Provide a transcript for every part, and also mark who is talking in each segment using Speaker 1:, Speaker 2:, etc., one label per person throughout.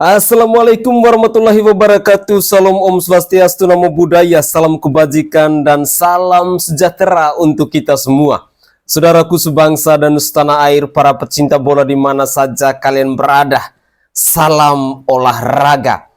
Speaker 1: Assalamualaikum warahmatullahi wabarakatuh. Salam Om Swastiastu, Namo Buddhaya, salam kebajikan dan salam sejahtera untuk kita semua. Saudaraku sebangsa dan setanah air, para pecinta bola di mana saja kalian berada, salam olahraga.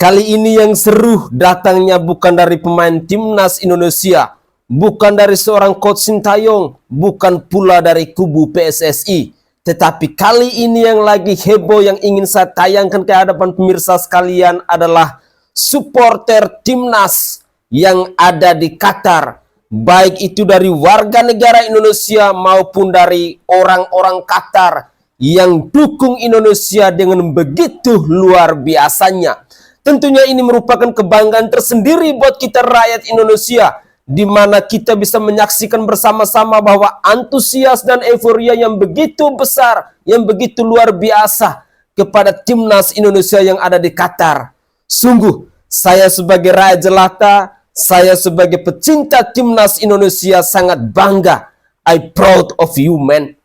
Speaker 1: Kali ini yang seru datangnya bukan dari pemain timnas Indonesia, bukan dari seorang coach Sintayong, bukan pula dari kubu PSSI. Tetapi kali ini yang lagi heboh yang ingin saya tayangkan ke hadapan pemirsa sekalian adalah supporter timnas yang ada di Qatar. Baik itu dari warga negara Indonesia maupun dari orang-orang Qatar yang dukung Indonesia dengan begitu luar biasanya. Tentunya ini merupakan kebanggaan tersendiri buat kita rakyat Indonesia, di mana kita bisa menyaksikan bersama-sama bahwa antusias dan euforia yang begitu besar, yang begitu luar biasa kepada timnas Indonesia yang ada di Qatar. Sungguh, saya sebagai rakyat jelata, saya sebagai pecinta timnas Indonesia sangat bangga. I proud of you, man.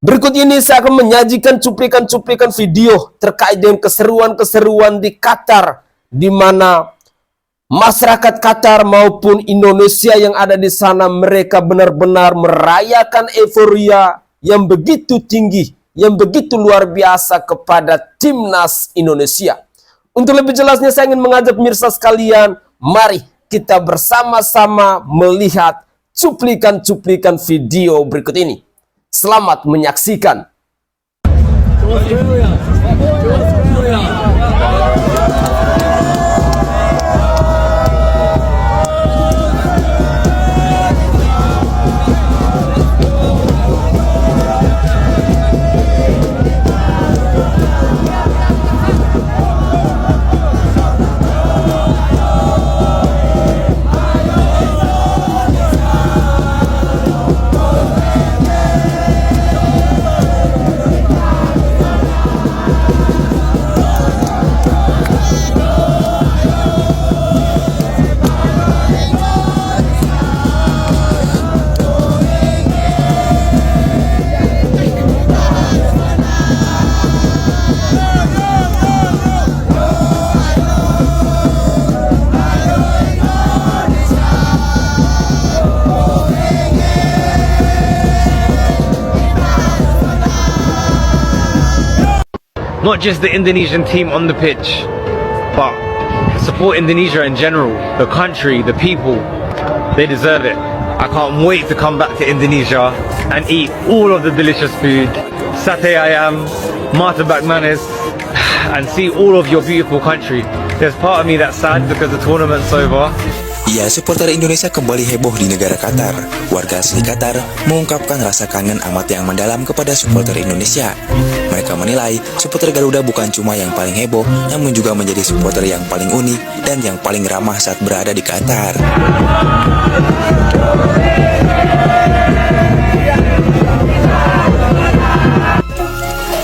Speaker 1: Berikut ini saya akan menyajikan cuplikan-cuplikan video terkait dengan keseruan-keseruan di Qatar, di mana masyarakat Qatar maupun Indonesia yang ada di sana, mereka benar-benar merayakan euforia yang begitu tinggi, yang begitu luar biasa kepada timnas Indonesia. Untuk lebih jelasnya saya ingin mengajak pemirsa sekalian, mari kita bersama-sama melihat cuplikan-cuplikan video berikut ini. Selamat menyaksikan.
Speaker 2: Not just the Indonesian team on the pitch, but support Indonesia in general, the country, the people. They deserve it. I can't wait to come back to Indonesia and eat all of the delicious food, sate ayam, martabak manis, and see all of your beautiful country. There's part of me that's sad because the tournament's over.
Speaker 3: Ya, supporter Indonesia kembali heboh di negara Qatar. Warga asli Qatar mengungkapkan rasa kangen amat yang mendalam kepada supporter Indonesia. Mereka menilai supporter Garuda bukan cuma yang paling heboh, namun juga menjadi supporter yang paling unik dan yang paling ramah saat berada di Qatar.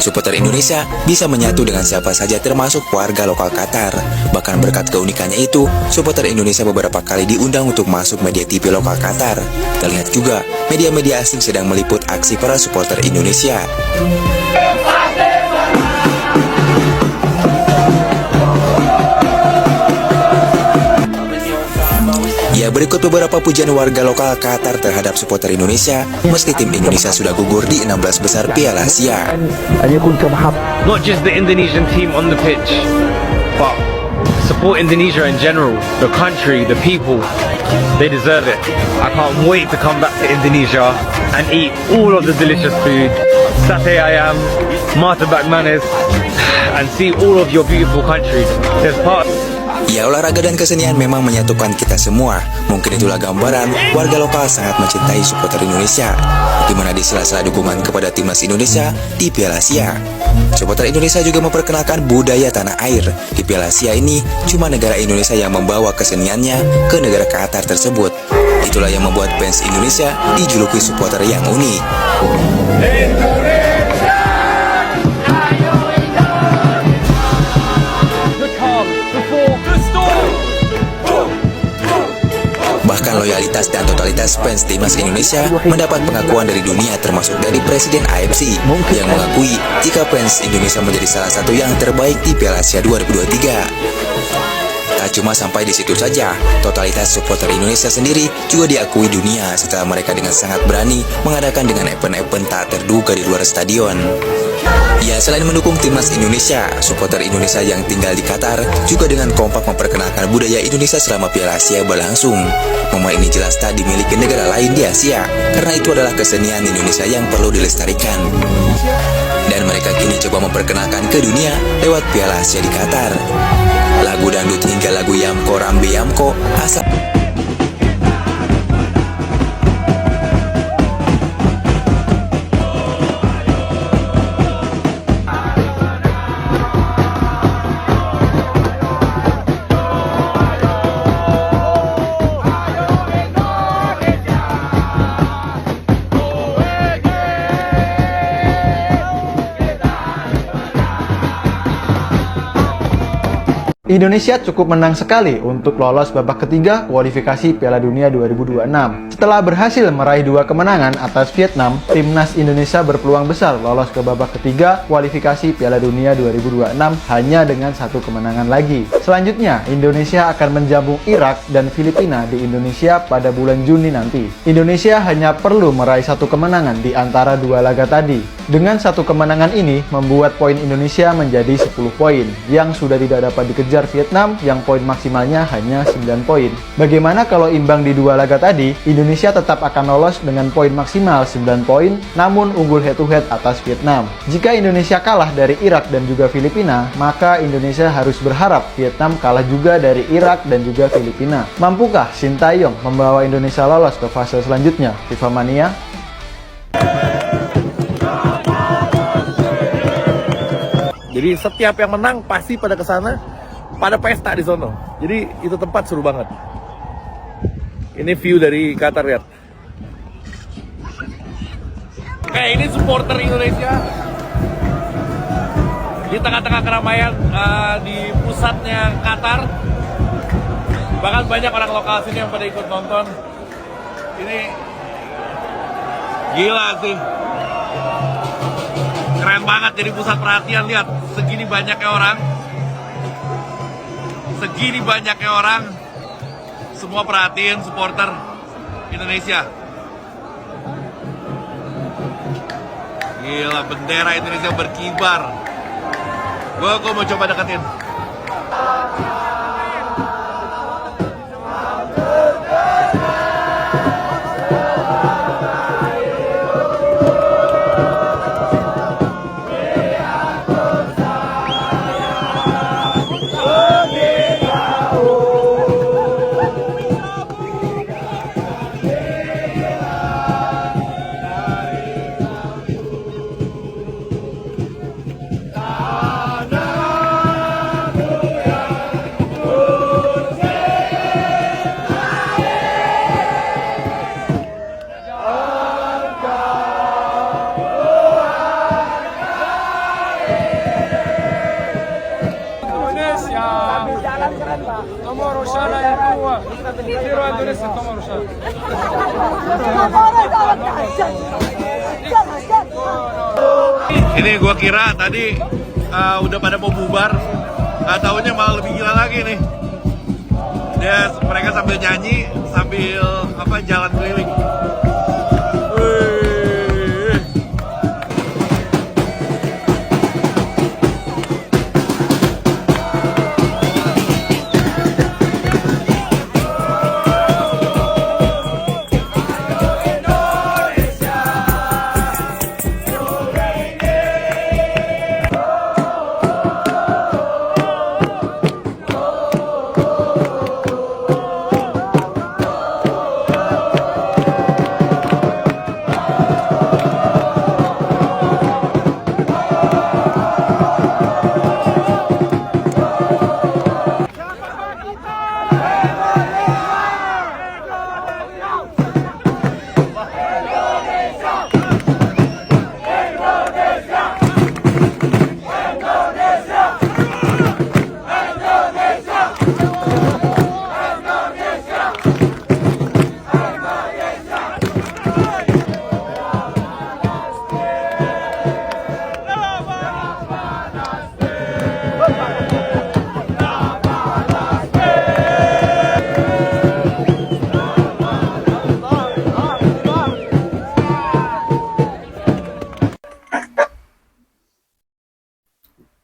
Speaker 3: Supporter Indonesia bisa menyatu dengan siapa saja termasuk warga lokal Qatar. Bahkan berkat keunikannya itu, supporter Indonesia beberapa kali diundang untuk masuk media TV lokal Qatar. Terlihat juga, media-media asing sedang meliput aksi para supporter Indonesia. Ya, berikut beberapa pujian warga lokal Qatar terhadap supporter Indonesia meski tim Indonesia sudah gugur di 16 besar Piala Asia.
Speaker 2: Not just the Indonesian team on the pitch, but support Indonesia in general, the country, the people. They deserve it. I can't wait to come back to Indonesia and eat all of the delicious food, sate ayam, martabak manis, and see all of your beautiful country. There's part.
Speaker 3: Ya, olahraga dan kesenian memang menyatukan kita semua. Mungkin itulah gambaran warga lokal sangat mencintai supporter Indonesia, di mana di sela-sela dukungan kepada timnas Indonesia di Piala Asia, supporter Indonesia juga memperkenalkan budaya tanah air. Di Piala Asia ini, cuma negara Indonesia yang membawa keseniannya ke negara Qatar tersebut. Itulah yang membuat fans Indonesia dijuluki supporter yang unik. Bahkan loyalitas kualitas dan totalitas fans timnas Indonesia mendapat pengakuan dari dunia termasuk dari Presiden AFC yang mengakui jika fans Indonesia menjadi salah satu yang terbaik di Piala Asia 2023. Tak cuma sampai di situ saja, totalitas supporter Indonesia sendiri juga diakui dunia setelah mereka dengan sangat berani mengadakan dengan event-event tak terduga di luar stadion. Ya, selain mendukung timnas Indonesia, supporter Indonesia yang tinggal di Qatar juga dengan kompak memperkenalkan budaya Indonesia selama Piala Asia berlangsung. Momen ini jelas tak dimiliki negara lain di Asia, karena itu adalah kesenian Indonesia yang perlu dilestarikan. Dan mereka kini coba memperkenalkan ke dunia lewat Piala Asia di Qatar. Lagu dangdut hingga lagu Yamko Rambe Yamko asal
Speaker 4: Indonesia cukup menang sekali untuk lolos babak ketiga kualifikasi Piala Dunia 2026. Setelah berhasil meraih 2 kemenangan atas Vietnam, timnas Indonesia berpeluang besar lolos ke babak ketiga kualifikasi Piala Dunia 2026 hanya dengan 1 kemenangan lagi. Selanjutnya, Indonesia akan menjamu Irak dan Filipina di Indonesia pada bulan Juni nanti. Indonesia hanya perlu meraih 1 kemenangan di antara 2 laga tadi. Dengan 1 kemenangan ini membuat poin Indonesia menjadi 10 poin yang sudah tidak dapat dikejar Vietnam yang poin maksimalnya hanya 9 poin. Bagaimana kalau imbang di 2 laga tadi? Indonesia tetap akan lolos dengan poin maksimal 9 poin namun unggul head to head atas Vietnam. Jika Indonesia kalah dari Irak dan juga Filipina, maka Indonesia harus berharap Vietnam kalah juga dari Irak dan juga Filipina. Mampukah Sintayong membawa Indonesia lolos ke fase selanjutnya? FIFA Mania.
Speaker 5: Jadi setiap yang menang pasti pada kesana, pada pesta di sono. Jadi itu tempat seru banget. Ini view dari Qatar, lihat. Oke, ini supporter Indonesia di tengah-tengah keramaian di pusatnya Qatar. Bahkan banyak orang lokal sini yang pada ikut nonton. Ini gila sih. Keren banget jadi pusat perhatian, lihat segini banyaknya orang. Segini banyaknya orang, semua perhatiin supporter Indonesia. Gila, bendera Indonesia berkibar. Gue mau coba deketin.
Speaker 6: Tomorrow sana yang kedua. Zero Indonesia tomorrow sana.
Speaker 5: Ini gua kira tadi udah pada mau bubar, taunya malah lebih gila lagi nih. Mereka sambil nyanyi, sambil jalan keliling.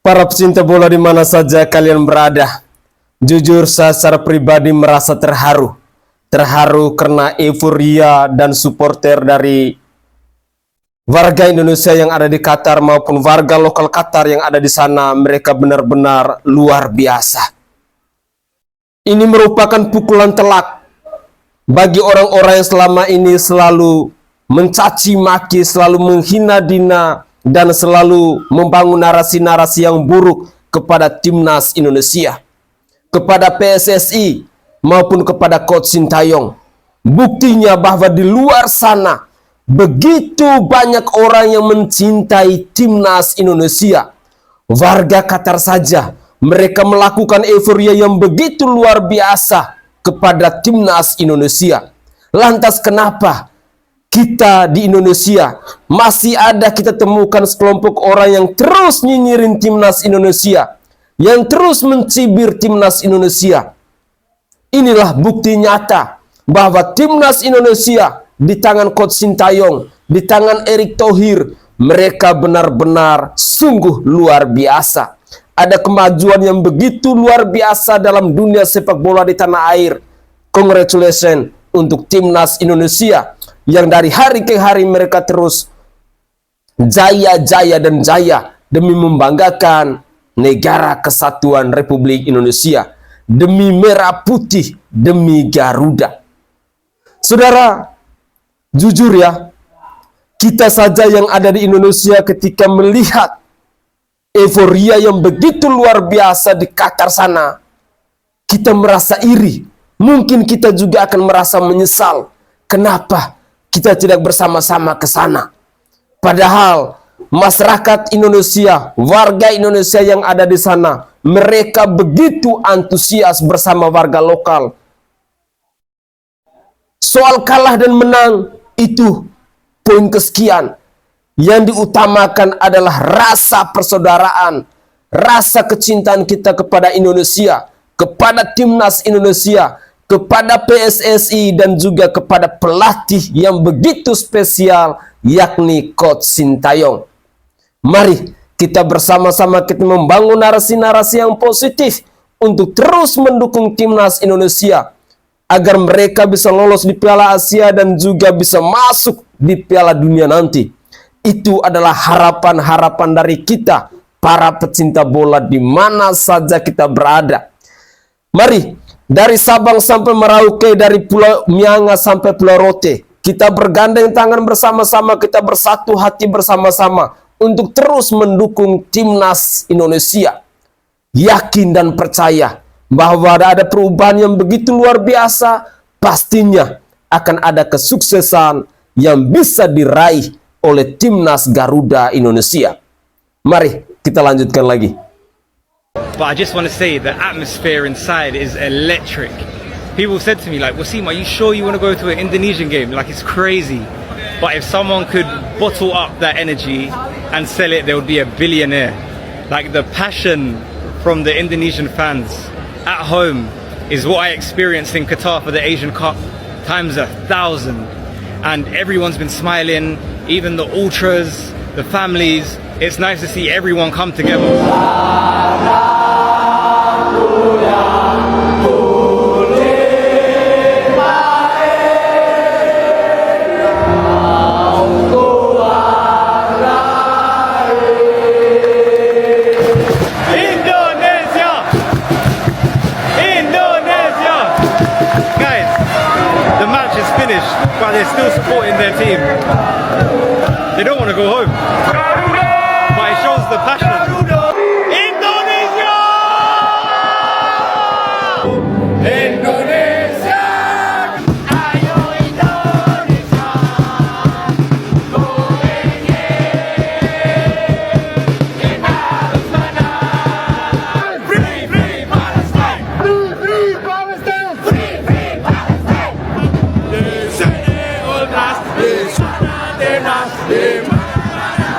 Speaker 1: Para pecinta bola di mana saja kalian berada, jujur saya secara pribadi merasa terharu. Terharu karena euforia dan supporter dari warga Indonesia yang ada di Qatar maupun warga lokal Qatar yang ada di sana, mereka benar-benar luar biasa. Ini merupakan pukulan telak bagi orang-orang yang selama ini selalu mencaci maki, selalu menghina Dina, dan selalu membangun narasi-narasi yang buruk kepada timnas Indonesia, kepada PSSI maupun kepada Coach Sintayong. Buktinya bahwa di luar sana begitu banyak orang yang mencintai timnas Indonesia. Warga Qatar saja mereka melakukan euforia yang begitu luar biasa kepada timnas Indonesia. Lantas kenapa kita di Indonesia masih ada kita temukan sekelompok orang yang terus nyinyirin timnas Indonesia, yang terus mencibir timnas Indonesia? Inilah bukti nyata bahwa timnas Indonesia di tangan Coach Sintayong, di tangan Erick Thohir, mereka benar-benar sungguh luar biasa. Ada kemajuan yang begitu luar biasa dalam dunia sepak bola di tanah air. Congratulations untuk timnas Indonesia yang dari hari ke hari mereka terus jaya-jaya dan jaya demi membanggakan negara kesatuan Republik Indonesia, demi merah putih, demi Garuda. Saudara, jujur ya, kita saja yang ada di Indonesia ketika melihat euforia yang begitu luar biasa di Qatar sana, kita merasa iri. Mungkin kita juga akan merasa menyesal. Kenapa kita tidak bersama-sama ke sana? Padahal masyarakat Indonesia, warga Indonesia yang ada di sana, mereka begitu antusias bersama warga lokal. Soal kalah dan menang itu poin kesekian. Yang diutamakan adalah rasa persaudaraan, rasa kecintaan kita kepada Indonesia, kepada timnas Indonesia, kepada PSSI, dan juga kepada pelatih yang begitu spesial, yakni Coach Sintayong. Mari kita bersama-sama kita membangun narasi-narasi yang positif untuk terus mendukung timnas Indonesia agar mereka bisa lolos di Piala Asia dan juga bisa masuk di Piala Dunia nanti. Itu adalah harapan-harapan dari kita, para pecinta bola di mana saja kita berada. Mari, dari Sabang sampai Merauke, dari Pulau Mianga sampai Pulau Rote, kita bergandeng tangan bersama-sama, kita bersatu hati bersama-sama untuk terus mendukung timnas Indonesia. Yakin dan percaya bahwa ada perubahan yang begitu luar biasa, pastinya akan ada kesuksesan yang bisa diraih oleh timnas Garuda Indonesia. Mari kita lanjutkan lagi.
Speaker 2: But I just want to say the atmosphere inside is electric. People said to me like, Wasim, are you sure you want to go to an Indonesian game? Like, it's crazy. But if someone could bottle up that energy and sell it, there would be a billionaire. Like, the passion from the Indonesian fans at home is what I experienced in Qatar for the Asian Cup times 1,000. And everyone's been smiling, even the ultras, the families. It's nice to see everyone come together. But they're still supporting their team. They don't want to go home. But it shows the passion. Indonesia! Indonesia! Ayo Indonesia! Go kita harus menang! Free, free Palestine! Free, free Palestine! Free, free Palestine! Di sana timnas, di mana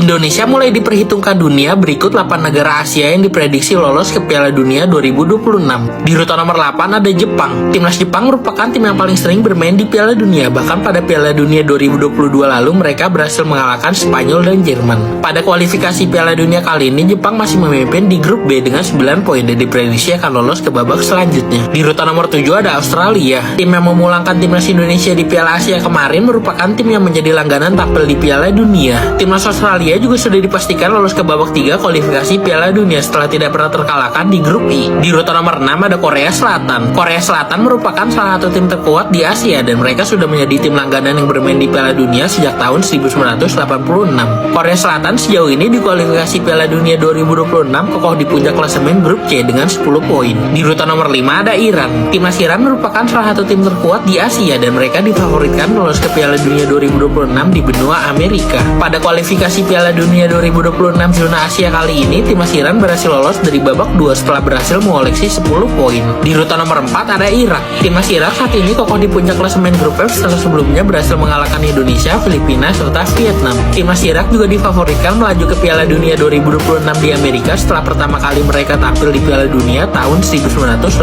Speaker 7: Indonesia mulai diperhitungkan dunia, berikut 8 negara Asia yang diprediksi lolos ke Piala Dunia 2026. Di urutan nomor 8 ada Jepang. Timnas Jepang merupakan tim yang paling sering bermain di Piala Dunia. Bahkan pada Piala Dunia 2022 lalu mereka berhasil mengalahkan Spanyol dan Jerman. Pada kualifikasi Piala Dunia kali ini Jepang masih memimpin di grup B dengan 9 poin dan diprediksi akan lolos ke babak selanjutnya. Di urutan nomor 7 ada Australia. Tim yang memulangkan timnas Indonesia di Piala Asia kemarin merupakan tim yang menjadi langganan tampil di Piala Dunia. Timnas Australia juga sudah dipastikan lolos ke babak 3 kualifikasi Piala Dunia setelah tidak pernah terkalahkan di grup I. Di urutan nomor 6 ada Korea Selatan. Korea Selatan merupakan salah satu tim terkuat di Asia dan mereka sudah menjadi tim langganan yang bermain di Piala Dunia sejak tahun 1986. Korea Selatan sejauh ini di kualifikasi Piala Dunia 2026 kokoh di puncak klasemen grup C dengan 10 poin. Di urutan nomor 5 ada Iran. Timnas Iran merupakan salah satu tim terkuat di Asia dan mereka difavoritkan lolos ke Piala Dunia 2026 di benua Amerika. Pada kualifikasi Piala Dunia 2026 zona Asia kali ini, timnas Iran berhasil lolos dari babak 2 setelah berhasil mengoleksi 10 poin. Di urutan nomor 4 ada Irak. Timnas Irak saat ini kokoh di puncak klasemen grup F setelah sebelumnya berhasil mengalahkan Indonesia, Filipina, serta Vietnam. Timnas Irak juga difavoritkan melaju ke Piala Dunia 2026 di Amerika setelah pertama kali mereka tampil di Piala Dunia tahun 1986.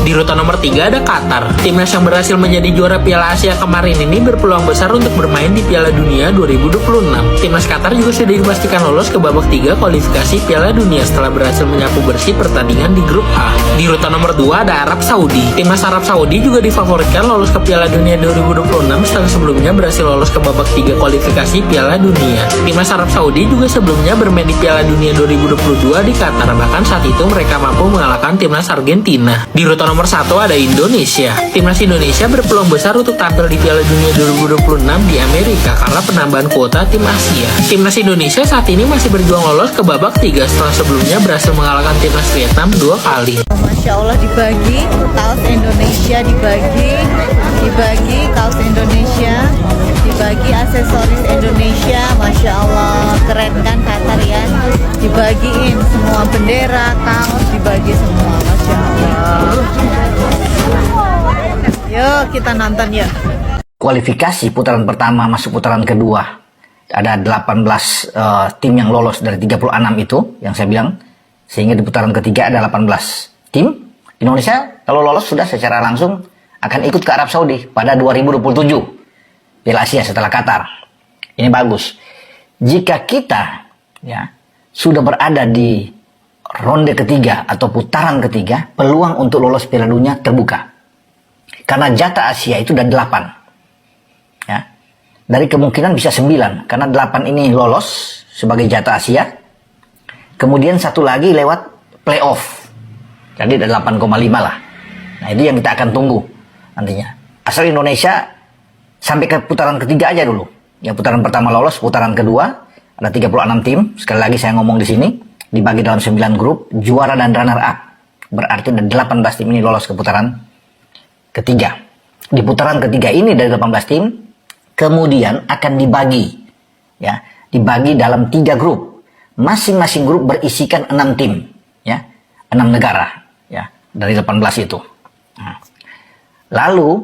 Speaker 7: Di urutan nomor 3 ada Qatar. Timnas yang berhasil menjadi juara Piala Asia kemarin ini berpeluang besar untuk bermain di Piala Dunia 2026. Timnas Qatar juga sudah dipastikan lolos ke babak 3 kualifikasi Piala Dunia setelah berhasil menyapu bersih pertandingan di grup A. Di urutan nomor 2 ada Arab Saudi. Timnas Arab Saudi juga difavoritkan lolos ke Piala Dunia 2026 setelah sebelumnya berhasil lolos ke babak 3 kualifikasi Piala Dunia. Timnas Arab Saudi juga sebelumnya bermain di Piala Dunia 2022 di Qatar, bahkan saat itu mereka mampu mengalahkan timnas Argentina. Di urutan nomor 1 ada Indonesia. Timnas Indonesia berpeluang besar untuk tampil di Piala Dunia 2026 di Amerika karena penambahan kuota tim Asia. Timnas Indonesia saat ini masih berjuang lolos ke babak 3 setelah sebelumnya berhasil mengalahkan timnas Vietnam 2 kali.
Speaker 8: Masya Allah, dibagi kaos Indonesia, dibagi kaos Indonesia, dibagi aksesoris Indonesia. Masya Allah, keren kan Qatar ya, dibagiin semua bendera, kaos dibagi semua. Masya Allah. Yuk kita nonton yuk.
Speaker 9: Kualifikasi putaran pertama masuk putaran kedua ada 18 tim yang lolos dari 36 itu yang saya bilang, sehingga di putaran ketiga ada 18 tim. Indonesia kalau lolos sudah secara langsung akan ikut ke Arab Saudi pada 2027 Piala Asia setelah Qatar. Ini bagus. Jika kita ya sudah berada di ronde ketiga atau putaran ketiga, peluang untuk lolos Piala Dunia terbuka. Karena jatah Asia itu ada 8. Ya. Dari kemungkinan bisa 9 karena 8 ini lolos sebagai jatah Asia. Kemudian satu lagi lewat playoff. Jadi ada 8,5 lah. Nah, itu yang kita akan tunggu nantinya. Asal Indonesia sampai ke putaran ketiga aja dulu. Ya, putaran pertama lolos, putaran kedua ada 36 tim. Sekali lagi saya ngomong di sini, dibagi dalam 9 grup, juara dan runner up. Berarti ada 18 tim ini lolos ke putaran ketiga. Di putaran ketiga ini dari 18 tim kemudian akan dibagi, ya, dibagi dalam 3 grup. Masing-masing grup berisikan 6 tim, ya, 6 negara, ya, dari 18 itu. Nah. Lalu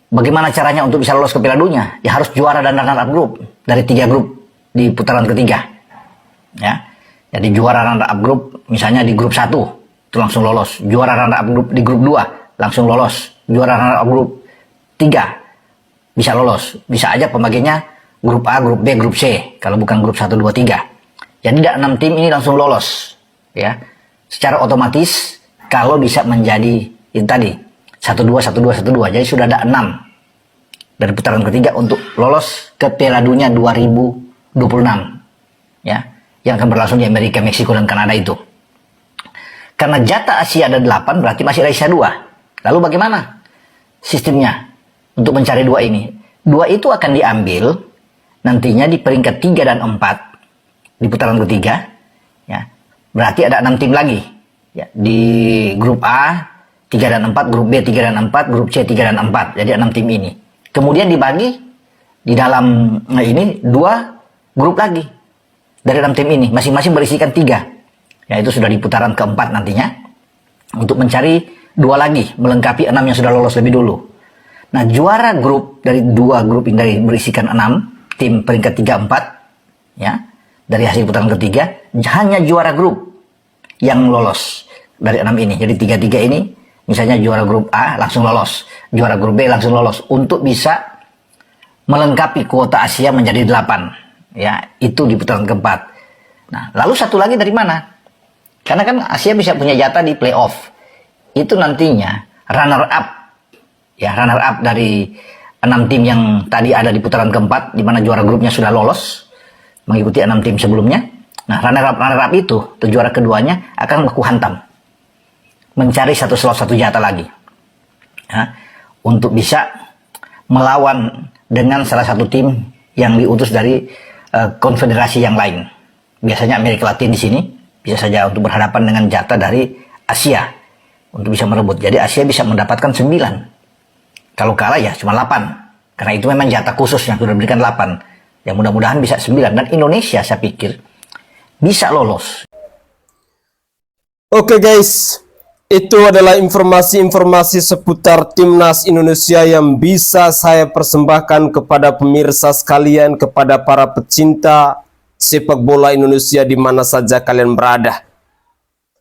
Speaker 9: bagaimana caranya untuk bisa lolos ke Piala Dunia? Ya harus juara dan runner up grup dari 3 grup di putaran ketiga, ya. Jadi juara runner up grup misalnya di grup 1 itu langsung lolos, juara runner up grup di grup 2 langsung lolos, juara runner up grup 3 bisa lolos. Bisa aja pembagiannya grup A, grup B, grup C kalau bukan grup 1, 2, 3. Jadi 6 tim ini langsung lolos, ya. Secara otomatis kalau bisa menjadi ini tadi 1-2, 1-2, 1-2. Jadi sudah ada 6 dari putaran ketiga untuk lolos ke Piala Dunia 2026, ya, yang akan berlangsung di Amerika, Meksiko, dan Kanada itu. Karena jatah Asia ada 8, berarti masih ada sisa 2. Lalu bagaimana sistemnya untuk mencari 2 ini? 2 itu akan diambil nantinya di peringkat 3 dan 4 di putaran ketiga, ya. Berarti ada 6 tim lagi, ya. Di grup A 3 dan 4, grup B 3 dan 4, grup C 3 dan 4. Jadi 6 tim ini. Kemudian dibagi di dalam ini 2 grup lagi dari 6 tim ini, masing-masing berisikan 3. Ya, itu sudah di putaran keempat nantinya untuk mencari 2 lagi melengkapi 6 yang sudah lolos lebih dulu. Nah, juara grup dari 2 grup ini dari berisikan 6 tim peringkat 3, 4 ya, dari hasil putaran ketiga hanya juara grup yang lolos dari 6 ini. Jadi 3-3 ini misalnya juara grup A langsung lolos, juara grup B langsung lolos untuk bisa melengkapi kuota Asia menjadi 8, ya, itu di putaran keempat. Nah, lalu satu lagi dari mana? Karena kan Asia bisa punya jatah di playoff. Itu nantinya runner up, ya, runner up dari 6 tim yang tadi ada di putaran keempat, di mana juara grupnya sudah lolos mengikuti 6 tim sebelumnya. Nah, runner up itu, juara keduanya akan baku hantam, mencari satu slot, satu jatah lagi, ya, untuk bisa melawan dengan salah satu tim yang diutus dari konfederasi yang lain. Biasanya Amerika Latin di sini bisa saja untuk berhadapan dengan jatah dari Asia untuk bisa merebut. Jadi Asia bisa mendapatkan 9. Kalau kalah ya cuma 8. Karena itu memang jatah khusus yang sudah diberikan 8. Ya mudah-mudahan bisa 9. Dan Indonesia saya pikir bisa lolos.
Speaker 1: Oke guys, itu adalah informasi-informasi seputar Timnas Indonesia yang bisa saya persembahkan kepada pemirsa sekalian, kepada para pecinta sepak bola Indonesia di mana saja kalian berada.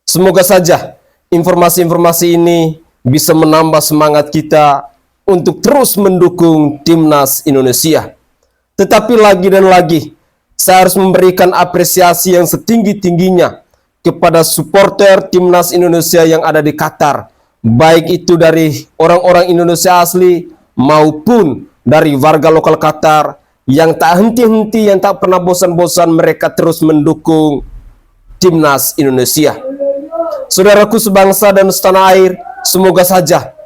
Speaker 1: Semoga saja informasi-informasi ini bisa menambah semangat kita untuk terus mendukung Timnas Indonesia. Tetapi lagi dan lagi, saya harus memberikan apresiasi yang setinggi-tingginya kepada supporter Timnas Indonesia yang ada di Qatar, baik itu dari orang-orang Indonesia asli maupun dari warga lokal Qatar yang tak henti-henti, yang tak pernah bosan-bosan, mereka terus mendukung Timnas Indonesia. Saudaraku sebangsa dan setanah air, semoga saja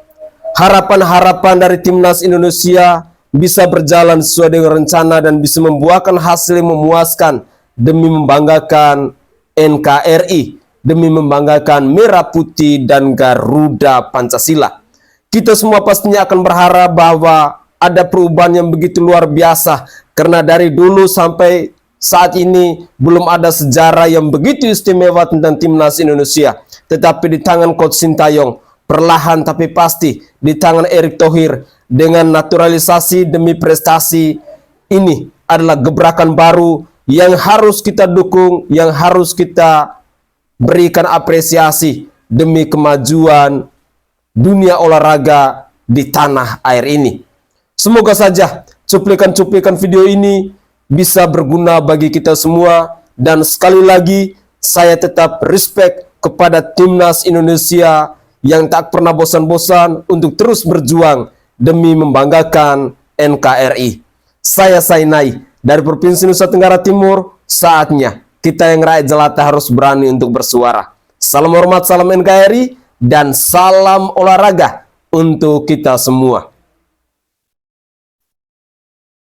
Speaker 1: harapan-harapan dari Timnas Indonesia bisa berjalan sesuai dengan rencana dan bisa membuahkan hasil yang memuaskan demi membanggakan NKRI, demi membanggakan Merah Putih dan Garuda Pancasila. Kita semua pastinya akan berharap bahwa ada perubahan yang begitu luar biasa, karena dari dulu sampai saat ini belum ada sejarah yang begitu istimewa tentang Timnas Indonesia. Tetapi di tangan Coach Sintayong, perlahan tapi pasti di tangan Erick Thohir, dengan naturalisasi demi prestasi, ini adalah gebrakan baru yang harus kita dukung, yang harus kita berikan apresiasi demi kemajuan dunia olahraga di tanah air ini. Semoga saja cuplikan-cuplikan video ini bisa berguna bagi kita semua. Dan sekali lagi, saya tetap respect kepada Timnas Indonesia yang tak pernah bosan-bosan untuk terus berjuang demi membanggakan NKRI. Saya Sainai dari Provinsi Nusa Tenggara Timur. Saatnya kita yang rakyat jelata harus berani untuk bersuara. Salam hormat, salam NKRI, dan salam olahraga untuk kita semua.